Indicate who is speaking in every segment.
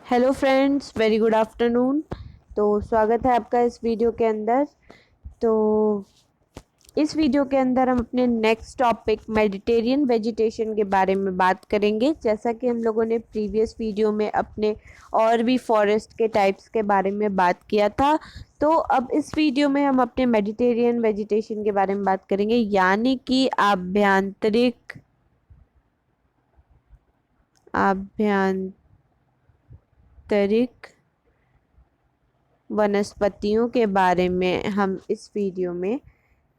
Speaker 1: Hello friends, very good afternoon. तो स्वागत है आपका इस वीडियो के अंदर। तो इस वीडियो के अंदर हम अपने नेक्स्ट टॉपिक मेडिटेरियन वेजिटेशन के बारे में बात करेंगे। जैसा कि हम लोगों ने प्रीवियस वीडियो में अपने और भी फॉरेस्ट के टाइप्स के बारे में बात किया था, तो अब इस वीडियो में हम अपने मेडिटेरियन वेजिटेशन के बारे में बात करेंगे, यानी कि आभ्यंतरिक वनस्पतियों के बारे में हम इस वीडियो में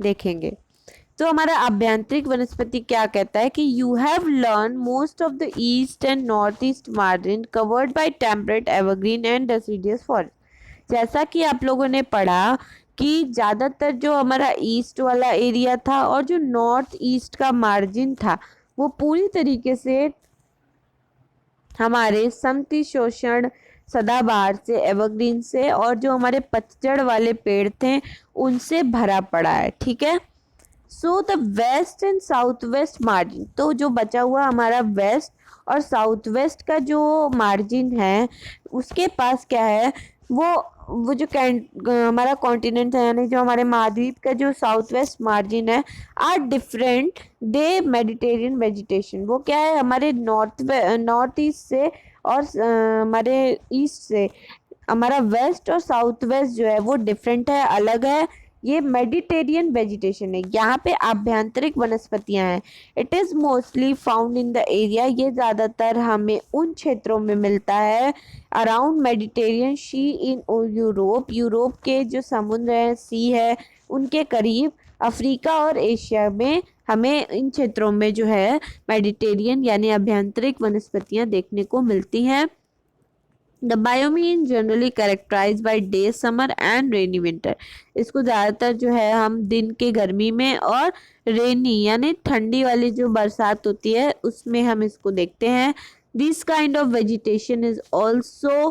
Speaker 1: देखेंगे। तो हमारा आभ्यंतरिक वनस्पति क्या कहता है कि you have learn most of the east and north east margin covered by temperate evergreen and deciduous forest. जैसा कि आप लोगों ने पढ़ा कि ज़्यादातर जो हमारा ईस्ट वाला एरिया था और जो नॉर्थ ईस्ट का मार्जिन था वो पूरी तरीके से हमारे समशीतोष्ण सदाबहार से, एवरग्रीन से और जो हमारे पतझड़ वाले पेड़ थे उनसे भरा पड़ा है। ठीक है। So the west and south west margin, तो जो बचा हुआ हमारा वेस्ट और साउथ वेस्ट का जो मार्जिन है उसके पास क्या है, वो जो हमारा कॉन्टिनेंट है, यानी जो हमारे महाद्वीप का जो साउथ वेस्ट मार्जिन है, are different they Mediterranean vegetation. वो क्या है, हमारे नॉर्थ ईस्ट से और हमारे ईस्ट से हमारा वेस्ट और साउथ वेस्ट जो है वो डिफरेंट है, अलग है। ये मेडिटेरियन वेजिटेशन है, यहाँ पे आभ्यंतरिक वनस्पतियां हैं। It is mostly found in the area, ये ज्यादातर हमें उन क्षेत्रों में मिलता है around Mediterranean sea in Europe, Europe के जो समुद्र है, सी है, उनके करीब, अफ्रीका और एशिया में हमें इन क्षेत्रों में जो है मेडिटेरियन यानी आभ्यंतरिक वनस्पतियां देखने को मिलती हैं। The biome is generally characterise by dry summer and rainy winter. इसको ज़्यादातर जो है हम दिन के गर्मी में और रेनी यानी ठंडी वाली जो बरसात होती है उसमें हम इसको देखते हैं। This kind of vegetation is also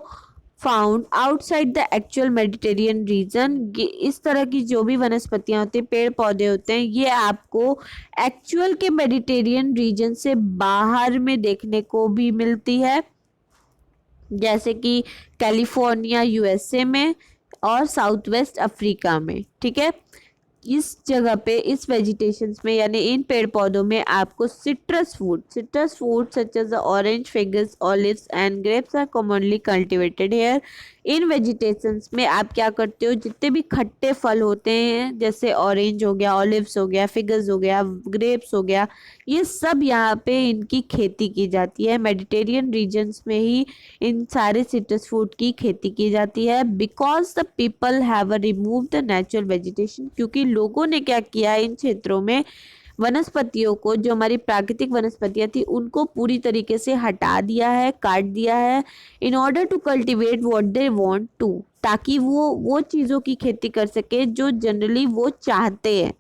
Speaker 1: found outside the actual Mediterranean reason. इस तरह की जो भी वनस्पतियां होती हैं, पेड़ पौधे होते हैं, ये आपको एक्चुअल के मेडिटेरियन रीजन से बाहर में देखने को भी मिलती है, जैसे कि कैलिफोर्निया यूएसए में और साउथ वेस्ट अफ्रीका में। ठीक है। इस जगह पे इस वेजिटेशंस में यानी इन पेड़ पौधों में आपको citrus food such as orange, figs, olives and grapes are commonly cultivated here. इन वेजिटेशंस में आप क्या करते हो, जितने भी खट्टे फल होते हैं जैसे ऑरेंज हो गया, ऑलिव्स हो गया, फिगस हो गया, ग्रेप्स हो गया, ये सब यहाँ पे इनकी खेती की जाती है। मेडिटेरियन रीजन्स में ही इन सारे सिट्रस फूड की खेती की जाती है, because the people have remove the natural vegetation. क्योंकि लोगों ने क्या किया, इन क्षेत्रों में वनस्पतियों को, जो हमारी प्राकृतिक वनस्पतियां थी, उनको पूरी तरीके से हटा दिया है, काट दिया है, in order to cultivate what they want to, ताकि वो चीज़ों की खेती कर सके जो जनरली वो चाहते हैं,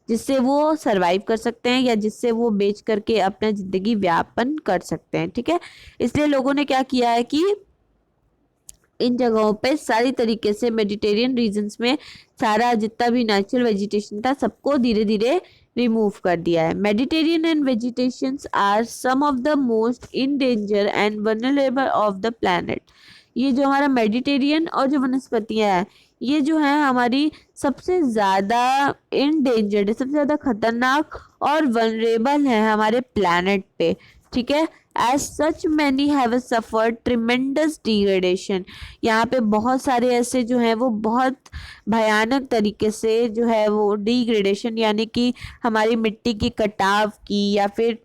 Speaker 1: जिससे वो सरवाइव कर सकते हैं या जिससे वो बेच करके अपना जिंदगी व्यापन कर सकते हैं। ठीक है। इसलिए लोगों ने क्या किया है कि इन जगहों पे सारी तरीके से मेडिटेरियन रीजन्स में सारा जितना भी नेचुरल वेजिटेशन था सबको धीरे धीरे रिमूव कर दिया है। Mediterranean and vegetations are some of the most in danger and vulnerable of the planet. ये जो हमारा मेडिटेरियन और जो वनस्पतियां हैं, ये जो है हमारी सबसे ज़्यादा इंडेंजर्ड है, सबसे ज़्यादा खतरनाक और वनरेबल है हमारे प्लैनेट पे। ठीक है। As such many have suffered tremendous degradation. यहाँ पे बहुत सारे ऐसे जो हैं वो बहुत भयानक तरीके से जो है वो डिग्रेडेशन यानी कि हमारी मिट्टी की कटाव की या फिर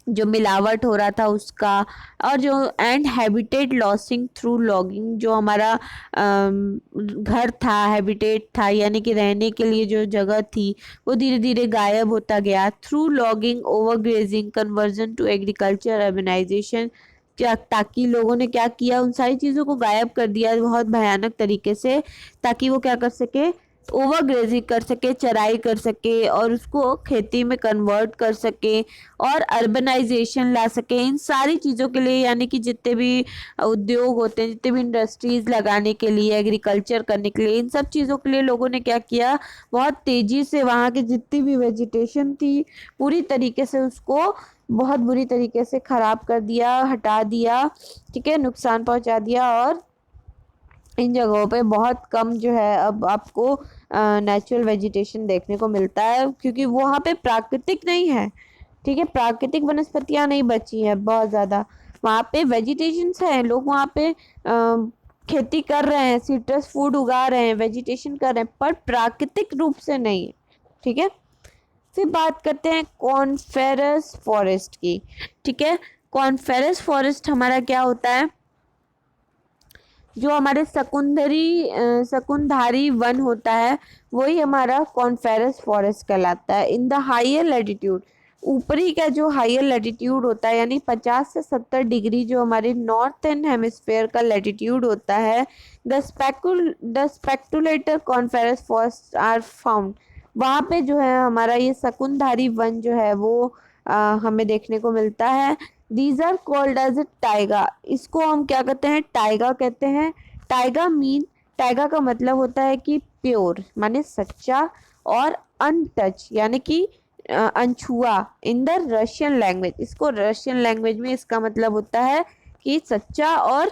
Speaker 1: जो मिलावट हो रहा था उसका, और जो and habitat losing through logging, जो हमारा घर था, हैबिटेट था यानी कि रहने के लिए जो जगह थी, वो धीरे धीरे गायब होता गया through logging, over grazing, conversion to agriculture, urbanisation. ताकि लोगों ने क्या किया, उन सारी चीज़ों को गायब कर दिया बहुत भयानक तरीके से, ताकि वो क्या कर सके, ओवर ग्रेजिंग कर सके, चराई कर सके और उसको खेती में कन्वर्ट कर सके और अर्बनाइजेशन ला सके। इन सारी चीज़ों के लिए यानी कि जितने भी उद्योग होते हैं, जितने भी इंडस्ट्रीज लगाने के लिए, एग्रीकल्चर करने के लिए, इन सब चीज़ों के लिए लोगों ने क्या किया, बहुत तेजी से वहाँ की जितनी भी वेजिटेशन थी पूरी तरीके से उसको बहुत बुरी तरीके से खराब कर दिया, हटा दिया, ठीक है, नुकसान पहुंचा दिया। और इन जगहों पे बहुत कम जो है अब आपको नेचुरल वेजिटेशन देखने को मिलता है, क्योंकि वो वहाँ पे प्राकृतिक नहीं है, ठीक है, प्राकृतिक वनस्पतियां नहीं बची है बहुत ज़्यादा। वहाँ पे वेजिटेशंस है, लोग वहाँ पे खेती कर रहे हैं, सिट्रस फूड उगा रहे हैं, वेजिटेशन कर रहे हैं, पर प्राकृतिक रूप से नहीं, ठीक है। फिर बात करते हैं कॉनिफेरस फॉरेस्ट की, ठीक है। कॉनिफेरस फॉरेस्ट हमारा क्या होता है, जो हमारे शकुनधारी वन होता है वही हमारा कॉनिफेरस फॉरेस्ट कहलाता है। इन द हायर लैटिट्यूड, ऊपरी का जो हायर लैटिट्यूड होता है यानी 50 से 70 डिग्री जो हमारे नॉर्थर्न हेमिस्फेयर का लैटिट्यूड होता है, the speculator coniferous forest are found. वहाँ पे जो है हमारा ये शकुनधारी वन जो है वो हमें देखने को मिलता है। These are called as a taiga, इसको हम क्या कहते हैं, टाइगा कहते हैं। टाइगा मीन, टाइगा का मतलब होता है कि प्योर माने सच्चा, और अनटच यानी कि अनछुआ इन द रशियन लैंग्वेज। इसको रशियन लैंग्वेज में इसका मतलब होता है कि सच्चा और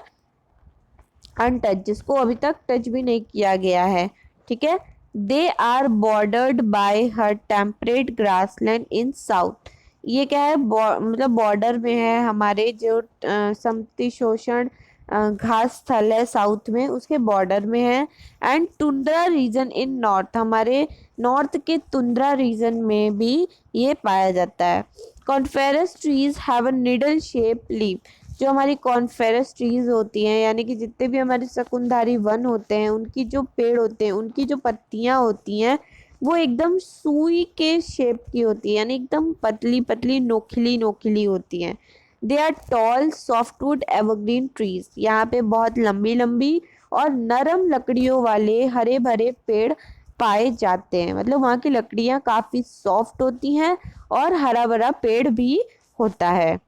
Speaker 1: अनटच, जिसको अभी तक टच भी नहीं किया गया है, ठीक है। They are bordered by her temperate grassland in south. ये क्या है, मतलब बॉर्डर में है हमारे जो समशीतोष्ण घास स्थल है साउथ में, उसके बॉर्डर में है। And tundra region in north, हमारे नॉर्थ के टुंड्रा रीजन में भी ये पाया जाता है। Coniferous trees have a needle shape leaf, जो हमारी कॉनिफेरस ट्रीज होती हैं यानी कि जितने भी हमारे शकुनधारी वन होते हैं उनकी जो पेड़ होते हैं उनकी जो पत्तियां होती हैं वो एकदम सुई के शेप की होती है, यानी एकदम पतली पतली नोखिली नोखिली होती हैं। They are tall softwood evergreen trees, यहाँ पे बहुत लंबी लंबी और नरम लकड़ियों वाले हरे भरे पेड़ पाए जाते हैं, मतलब वहाँ की लकड़ियाँ काफी सॉफ्ट होती हैं और हरा भरा पेड़ भी होता है।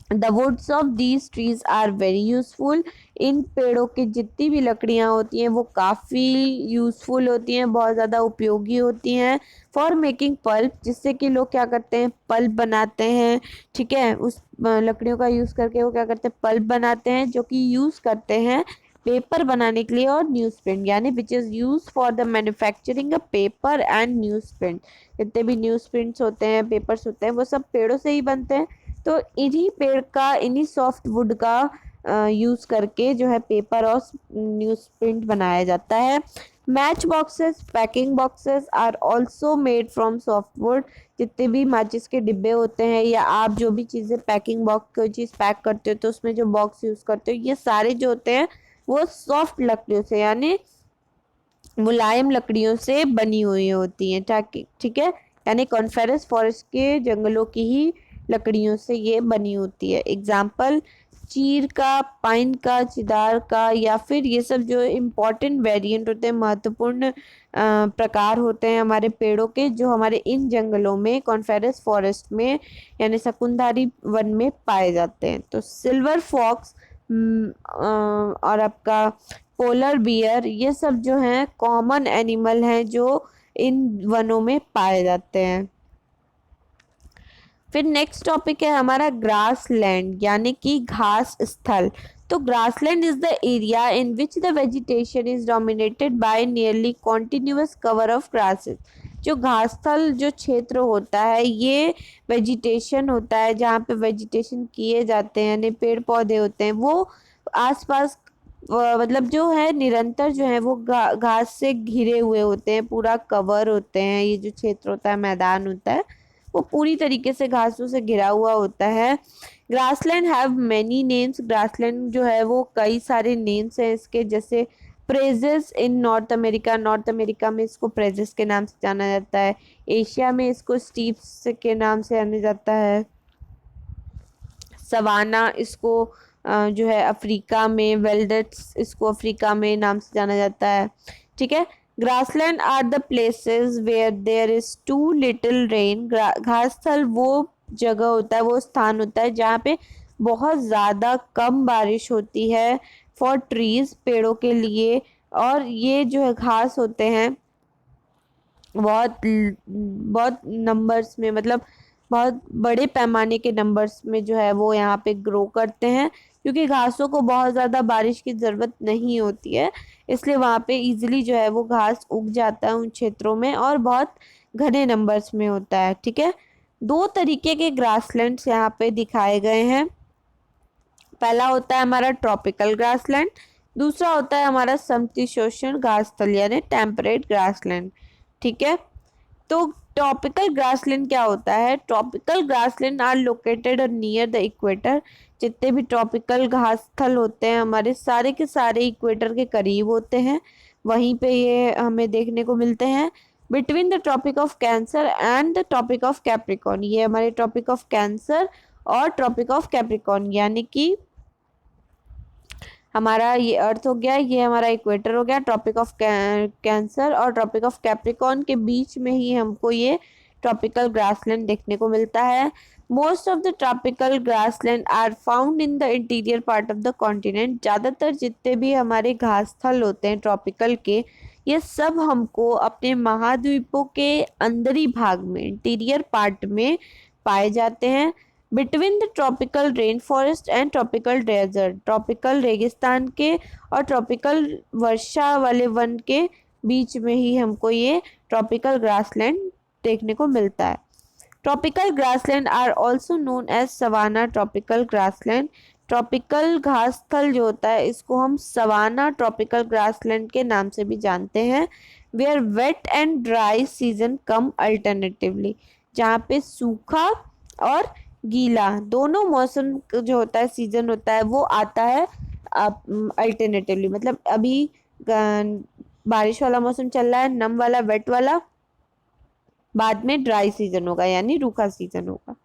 Speaker 1: The woods of these trees are very useful, इन पेड़ों की जितनी भी लकड़ियाँ होती हैं वो काफ़ी यूजफुल होती हैं, बहुत ज़्यादा उपयोगी होती हैं। फॉर मेकिंग पल्प, जिससे कि लोग क्या करते हैं, पल्प बनाते हैं, ठीक है। उस लकड़ियों का यूज़ करके वो क्या करते हैं, पल्प बनाते हैं, जो कि यूज़ करते हैं पेपर बनाने के लिए और न्यूज़ प्रिंट, यानी which is use for the manufacturing a paper and news print. जितने भी न्यूज़ प्रिंट्स होते हैं, पेपर्स होते हैं, वो सब पेड़ों से ही बनते हैं। तो इन्हीं पेड़ का, इन्हीं सॉफ्ट वुड का यूज करके जो है पेपर और न्यूज प्रिंट बनाया जाता है। Match boxes, packing boxes are also made from soft wood, जितने भी माचिस के डिब्बे होते हैं या आप जो भी चीज़ें पैकिंग बॉक्स कोई चीज़ पैक करते हो तो उसमें जो बॉक्स यूज़ करते हो, ये सारे जो होते हैं वो सॉफ्ट लकड़ियों से यानी मुलायम लकड़ियों से बनी हुई होती हैं, ताकि, ठीक है, यानी कॉनिफेरस फॉरेस्ट के जंगलों की ही लकड़ियों से ये बनी होती है। एग्जाम्पल चीर का, पाइन का, चिदार का, या फिर ये सब जो इम्पोर्टेंट वेरिएंट होते हैं, महत्वपूर्ण प्रकार होते हैं हमारे पेड़ों के, जो हमारे इन जंगलों में कॉनिफेरस फॉरेस्ट में यानी शकुनधारी वन में पाए जाते हैं। तो सिल्वर फॉक्स और आपका पोलर बियर, ये सब जो हैं कॉमन एनिमल हैं जो इन वनों में पाए जाते हैं। फिर नेक्स्ट टॉपिक है हमारा ग्रास लैंड यानी कि घास स्थल। तो grassland is the area in which the vegetation is dominated by nearly continuous cover of grasses. जो घास स्थल जो क्षेत्र होता है ये वेजिटेशन होता है, जहाँ पे वेजिटेशन किए जाते हैं यानी पेड़ पौधे होते हैं, वो आसपास मतलब जो है निरंतर जो है वो घास से घिरे हुए होते हैं, पूरा कवर होते हैं। ये जो क्षेत्र होता है, मैदान होता है, वो पूरी तरीके से घासों से घिरा हुआ होता है। Grassland have many names, grassland जो है वो कई सारे नेम्स हैं इसके, जैसे प्रेजेस इन नॉर्थ अमेरिका, नॉर्थ अमेरिका में इसको प्रेजेस के नाम से जाना जाता है। एशिया में इसको स्टीप्स के नाम से जाना जाता है। सवाना इसको जो है अफ्रीका में, वेल्डेट्स इसको अफ्रीका में नाम से जाना जाता है, ठीक है। Grassland are the places where there is too little rain. घास स्थल वो जगह होता है, वो स्थान होता है जहाँ पे बहुत ज़्यादा कम बारिश होती है फॉर ट्रीज, पेड़ों के लिए। और ये जो है घास होते हैं बहुत बहुत नंबर्स में, मतलब बहुत बड़े पैमाने के नंबर्स में जो है वो यहाँ पे ग्रो करते हैं, क्योंकि घासों को बहुत ज़्यादा बारिश की ज़रूरत नहीं होती है, इसलिए वहाँ पे इजीली जो है वो घास उग जाता है उन क्षेत्रों में, और बहुत घने नंबर्स में होता है। ठीक है, दो तरीके के ग्रासलैंड्स यहाँ पे दिखाए गए हैं। पहला होता है हमारा ट्रॉपिकल ग्रासलैंड, दूसरा होता है हमारा समशीतोष्ण घास स्थल यानी टेम्परेट ग्रासलैंड। ठीक है, तो ट्रॉपिकल ग्रासलैंड क्या होता है? Tropical grassland are located near the equator. जितने भी ट्रॉपिकल घास स्थल होते हैं हमारे सारे के सारे इक्वेटर के करीब होते हैं, वहीं पे ये हमें देखने को मिलते हैं। Between the tropic of Cancer and the tropic of Capricorn, ये हमारे ट्रॉपिक ऑफ कैंसर और ट्रॉपिक ऑफ कैप्रिकॉर्न यानी कि हमारा ये अर्थ हो गया, ये हमारा इक्वेटर हो गया, ट्रॉपिक ऑफ कैंसर और ट्रॉपिक ऑफ कैप्रिकॉर्न के बीच में ही हमको ये ट्रॉपिकल ग्रासलैंड देखने को मिलता है। Most of the tropical grassland are found in the interior part of the continent. ज़्यादातर जितने भी हमारे घास स्थल होते हैं ट्रॉपिकल के, ये सब हमको अपने महाद्वीपों के अंदरी भाग में, इंटीरियर पार्ट में पाए जाते हैं। Between the tropical rain forest and tropical desert, tropical रेगिस्तान के और ट्रॉपिकल वर्षा वाले वन के बीच में ही हमको ये ट्रॉपिकल ग्रासलैंड देखने को मिलता है। Tropical grassland are also known as savanna tropical grassland. Tropical घास स्थल जो होता है इसको हम सवाना ट्रॉपिकल ग्रासलैंड के नाम से भी जानते हैं। Where wet and dry season come alternatively, जहाँ पे सूखा और गीला दोनों मौसम जो होता है, सीजन होता है, वो आता है अल्टरनेटिवली। मतलब अभी बारिश वाला मौसम चल रहा है, नम वाला, वेट वाला, बाद में ड्राई सीजन होगा यानी रूखा सीजन होगा।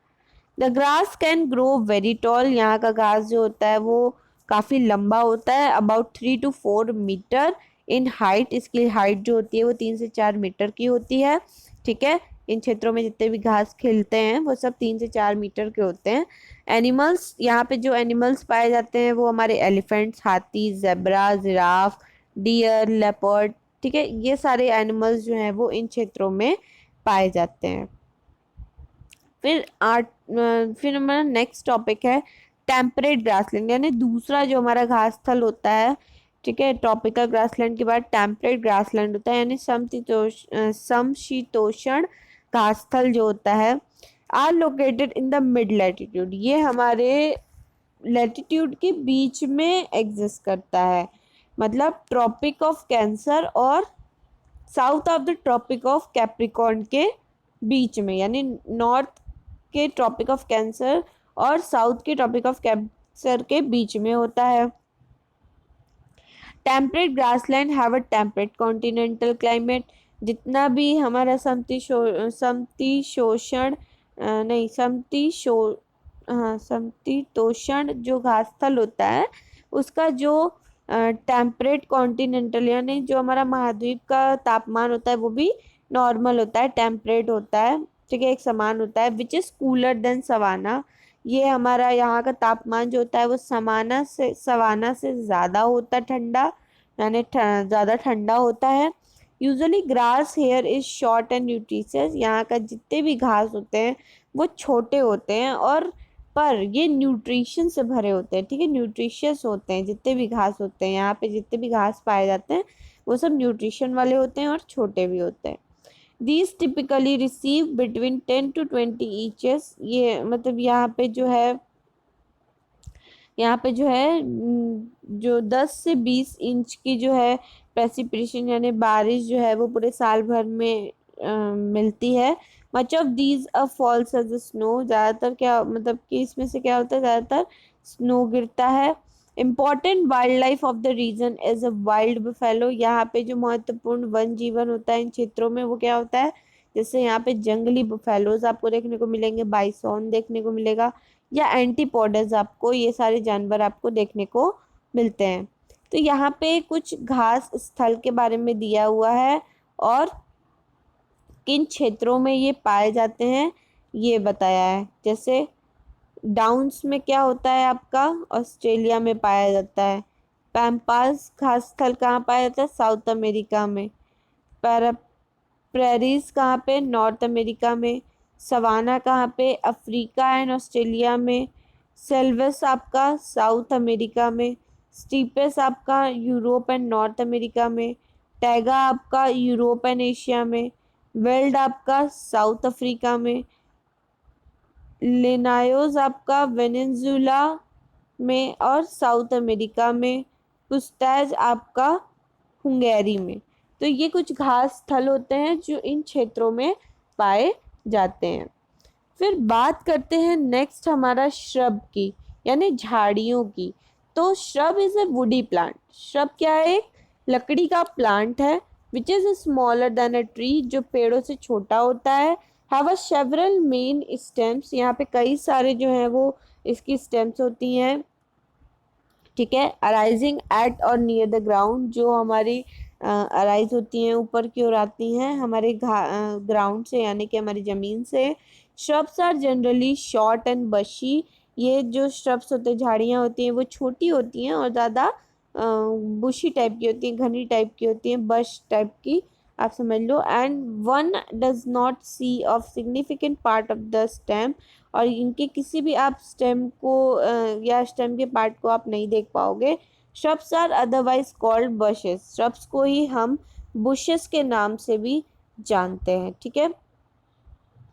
Speaker 1: The grass can grow very tall, यहाँ का घास जो होता है वो काफ़ी लंबा होता है, about 3 to 4 metre in height. इसकी हाइट जो होती है वो 3 से 4 मीटर की होती है। ठीक है, इन क्षेत्रों में जितने भी घास खिलते हैं वो सब 3 से 4 मीटर के होते हैं। एनिमल्स, यहाँ पे जो एनिमल्स पाए जाते हैं वो हमारे एलिफेंट्स, हाथी, जेब्रा, जिराफ, डियर, लेपर्ड। ठीक है, ये सारे एनिमल्स जो हैं वो इन क्षेत्रों में पाए जाते हैं। फिर हमारा नेक्स्ट टॉपिक है टेम्परेट ग्रासलैंड, यानी दूसरा जो हमारा घास स्थल होता है। ठीक है, ट्रॉपिकल ग्रासलैंड के बाद टेम्परेट ग्रासलैंड होता है, यानी समशीतोष्ण घास स्थल जो होता है। Are located in the mid latitude, ये हमारे लैटिट्यूड के बीच में एग्जिस्ट करता है, मतलब ट्रॉपिक ऑफ कैंसर और south of the tropic of Capricorn के बीच में, यानी नॉर्थ के ट्रॉपिक ऑफ कैंसर और साउथ के ट्रॉपिक ऑफ कैंसर के बीच में होता है। Temperate grassland have a temperate continental climate. जितना भी हमारा समशीतोष्ण जो घास स्थल होता है उसका जो टेम्परेट कॉन्टिनेंटल यानी जो हमारा महाद्वीप का तापमान होता है वो भी नॉर्मल होता है, टेम्परेट होता है। ठीक है, एक समान होता है। Which is cooler than savanna, ये हमारा यहाँ का तापमान जो होता है वो सवाना से ज़्यादा होता है, ठंडा, यानी ज़्यादा ठंडा होता है। Usually grass here is short and nutritious, यहाँ का जितने भी घास होते हैं वो छोटे होते हैं और पर ये न्यूट्रिशन से भरे होते हैं। ठीक है, न्यूट्रिशियस होते हैं जितने भी घास होते हैं, यहाँ पे जितने भी घास पाए जाते हैं वो सब न्यूट्रिशन वाले होते हैं और छोटे भी होते हैं। These typically receive between 10 to 20 inches, ये मतलब यहाँ पे जो है जो 10 से 20 इंच की जो है प्रेसिपिटेशन यानी बारिश जो है वो पूरे साल भर में मिलती है। Much of these falls as snow, ज़्यादातर क्या मतलब कि इसमें से क्या होता है, ज़्यादातर स्नो गिरता है। Important wildlife of the region is a wild buffalo, यहाँ पे जो महत्वपूर्ण वन जीवन होता है इन क्षेत्रों में वो क्या होता है, जैसे यहाँ पे जंगली बफेलोज आपको देखने को मिलेंगे, बाइसॉन देखने को मिलेगा, या एंटीपोडस, आपको ये सारे जानवर आपको देखने को मिलते हैं। तो यहाँ पे कुछ घास स्थल के बारे में दिया हुआ है और किन क्षेत्रों में ये पाए जाते हैं ये बताया है। जैसे डाउन्स में क्या होता है आपका, ऑस्ट्रेलिया में पाया जाता है। पैम्पास घास स्थल कहाँ पाया जाता है, साउथ अमेरिका में। प्रेरीज कहाँ पे, नॉर्थ अमेरिका में। सवाना कहाँ पे, अफ्रीका एंड ऑस्ट्रेलिया में। सेल्वस आपका साउथ अमेरिका में। स्टीपेस आपका यूरोप एंड नॉर्थ अमेरिका में। टैगा आपका यूरोप एंड एशिया में। वेल्ड आपका साउथ अफ्रीका में। लेनायोस आपका वेनेजुला में और साउथ अमेरिका में। पुस्टैज आपका हंगेरी में। तो ये कुछ घास स्थल होते हैं जो इन क्षेत्रों में पाए जाते हैं। फिर बात करते हैं नेक्स्ट हमारा श्रब की, यानी झाड़ियों की। तो shrub is a woody plant. Shrub क्या है, एक लकड़ी का प्लांट है which is smaller than a tree, जो पेड़ों से छोटा होता है। Have a several main stems, यहाँ पे कई सारे जो हैं वो इसकी स्टेम्स होती हैं, ठीक है। अराइजिंग एट और नियर द ग्राउंड, जो हमारी अराइज होती हैं ऊपर की ओर आती हैं हमारे ग्राउंड से, यानी कि हमारी ज़मीन से। Shrubs are generally short and bushy, ये जो श्रब्स होते हैं, झाड़ियाँ होती हैं, वो छोटी होती हैं और ज़्यादा बुशी टाइप की होती हैं, घनी टाइप की होती हैं, बश टाइप की आप समझ लो। And one does not see of significant part of the stem, और इनके किसी भी आप स्टेम को या स्टेम के पार्ट को आप नहीं देख पाओगे। Shrubs are otherwise called bushes, shrubs को ही हम बुशेस के नाम से भी जानते हैं, ठीक है।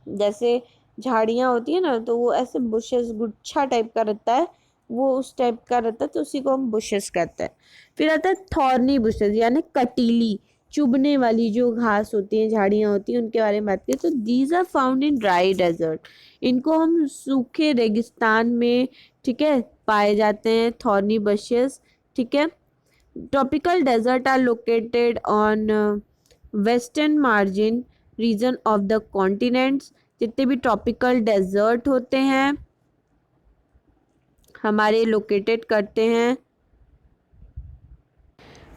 Speaker 1: जैसे झाड़ियाँ होती है ना, तो वो ऐसे बुशेस गुच्छा टाइप का रहता है, वो उस टाइप का रहता है, तो उसी को हम बुशेस कहते हैं। फिर आता है थॉर्नी बुशेस, यानी कटीली चुभने वाली जो घास होती है, झाड़ियाँ होती हैं, उनके बारे में बात करें तो these are found in dry desert, इनको हम सूखे रेगिस्तान में, ठीक है, पाए जाते हैं थॉर्नी बुशेस, ठीक है। Tropical desert are located on western margin region of the continents, जितने भी ट्रॉपिकल डेजर्ट होते हैं हमारे लोकेटेड करते हैं।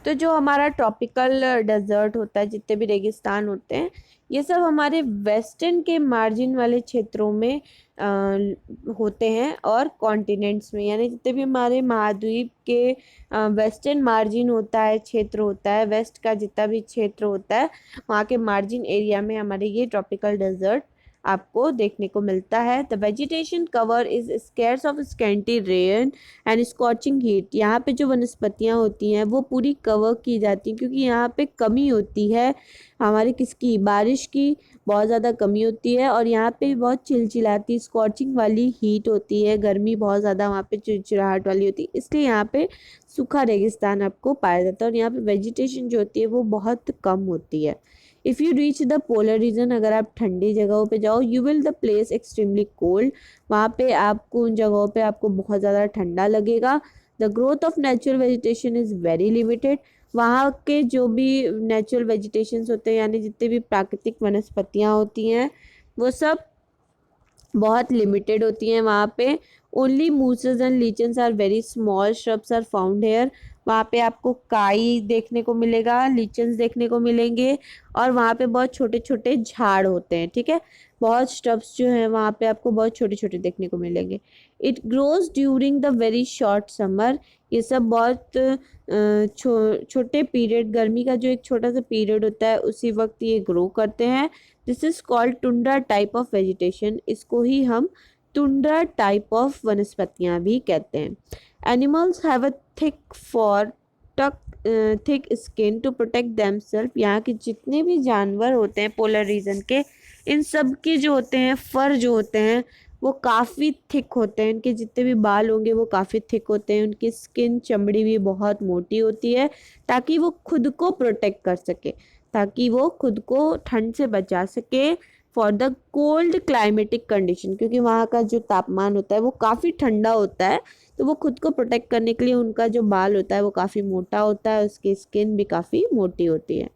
Speaker 1: तो जो हमारा ट्रॉपिकल डेजर्ट होता है, जितने भी रेगिस्तान होते हैं, ये सब हमारे वेस्टर्न के मार्जिन वाले क्षेत्रों में होते हैं, और कॉन्टिनेंट्स में, यानी जितने भी हमारे महाद्वीप के वेस्टर्न मार्जिन होता है, क्षेत्र होता है, वेस्ट का जितना भी क्षेत्र होता है, वहाँ के मार्जिन एरिया में हमारे ये ट्रॉपिकल डेजर्ट आपको देखने को मिलता है। The vegetation cover is scarce of scanty rain and scorching heat, यहाँ पे जो वनस्पतियाँ होती हैं वो पूरी कवर की जाती हैं, क्योंकि यहाँ पे कमी होती है हमारी किसकी, बारिश की बहुत ज़्यादा कमी होती है, और यहाँ पे बहुत चिलचिलाती स्कॉचिंग वाली हीट होती है, गर्मी बहुत ज़्यादा वहाँ पे चिड़चिड़ाहट वाली होती है, इसलिए यहाँ पे सूखा रेगिस्तान आपको पाया जाता है, और यहाँ पे वेजिटेशन जो होती है वो बहुत कम होती है। If you reach the polar region, अगर आप ठंडी जगहों पे जाओ, you will the place extremely cold, वहाँ पे आपको उन जगहों पे आपको बहुत ज़्यादा ठंडा लगेगा। The growth of natural vegetation is very limited, वहाँ के जो भी नेचुरल वेजिटेशंस होते हैं, यानी जितने भी प्राकृतिक वनस्पतियाँ होती हैं, वो सब बहुत लिमिटेड होती हैं वहाँ पे। Only mosses and lichens are very small shrubs are found here, वहाँ पे आपको काई देखने को मिलेगा, लीचन्स देखने को मिलेंगे, और वहाँ पे बहुत छोटे छोटे झाड़ होते हैं, ठीक है। बहुत श्रब्स जो हैं वहाँ पे आपको बहुत छोटे छोटे देखने को मिलेंगे। It grows during the very short summer, ये सब बहुत छोटे पीरियड, गर्मी का जो एक छोटा सा पीरियड होता है उसी वक्त ये ग्रो करते हैं। This is called tundra type of vegetation, इसको ही हम टुंड्रा टाइप ऑफ वनस्पतियाँ भी कहते हैं। Animals have a thick skin to protect themselves, यहाँ के जितने भी जानवर होते हैं पोलर रीजन के, इन सब के जो होते हैं फर जो होते हैं वो काफ़ी थिक होते हैं, इनके जितने भी बाल होंगे वो काफ़ी थिक होते हैं, उनकी स्किन चमड़ी भी बहुत मोटी होती है, ताकि वो खुद को प्रोटेक्ट कर सके, ताकि वो खुद को ठंड से बचा सके for the cold climatic condition, क्योंकि वहाँ का जो तापमान होता है वो काफ़ी ठंडा होता है, तो वो खुद को प्रोटेक्ट करने के लिए उनका जो बाल होता है वो काफ़ी मोटा होता है, उसकी स्किन भी काफ़ी मोटी होती है।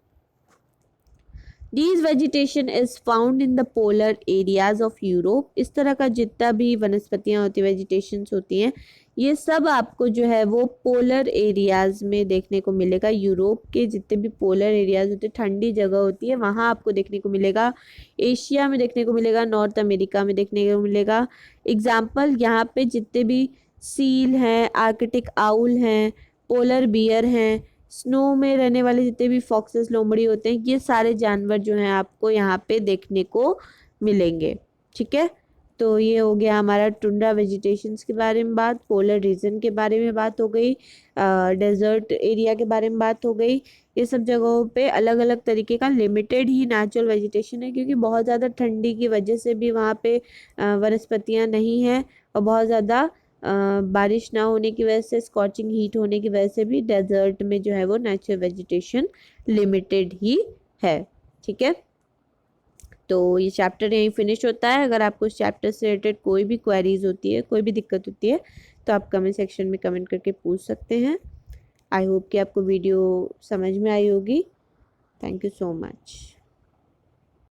Speaker 1: These vegetation is found in the polar areas of Europe, इस तरह का जितना भी वनस्पतियाँ होती हैं, वेजिटेशंस होती हैं, ये सब आपको जो है वो पोलर एरियाज में देखने को मिलेगा। यूरोप के जितने भी पोलर एरियाज होते हैं, ठंडी जगह होती है, वहाँ आपको देखने को मिलेगा। एशिया में देखने को मिलेगा, नॉर्थ अमेरिका में देखने को मिलेगा। एग्जाम्पल यहाँ पे जितने भी सील हैं, आर्कटिक आउल हैं, पोलर बियर हैं, स्नो में रहने वाले जितने भी फॉक्सेस, लोमड़ी होते हैं, ये सारे जानवर जो हैं आपको यहाँ पे देखने को मिलेंगे। ठीक है, तो ये हो गया हमारा टुंड्रा वेजिटेशंस के बारे में बात, पोलर रीजन के बारे में बात हो गई, डेजर्ट एरिया के बारे में बात हो गई। ये सब जगहों पे अलग अलग तरीके का लिमिटेड ही नेचुरल वेजिटेशन है, क्योंकि बहुत ज़्यादा ठंडी की वजह से भी वहाँ पे वनस्पतियाँ नहीं हैं, और बहुत ज़्यादा बारिश ना होने की वजह से, स्कॉचिंग हीट होने की वजह से भी डेजर्ट में जो है वो नेचुरल वेजिटेशन लिमिटेड ही है। ठीक है, तो ये चैप्टर यहीं फिनिश होता है। अगर आपको इस चैप्टर से रिलेटेड कोई भी क्वेरीज होती है, कोई भी दिक्कत होती है, तो आप कमेंट सेक्शन में कमेंट करके पूछ सकते हैं। आई होप कि आपको वीडियो समझ में आई होगी। Thank you so much.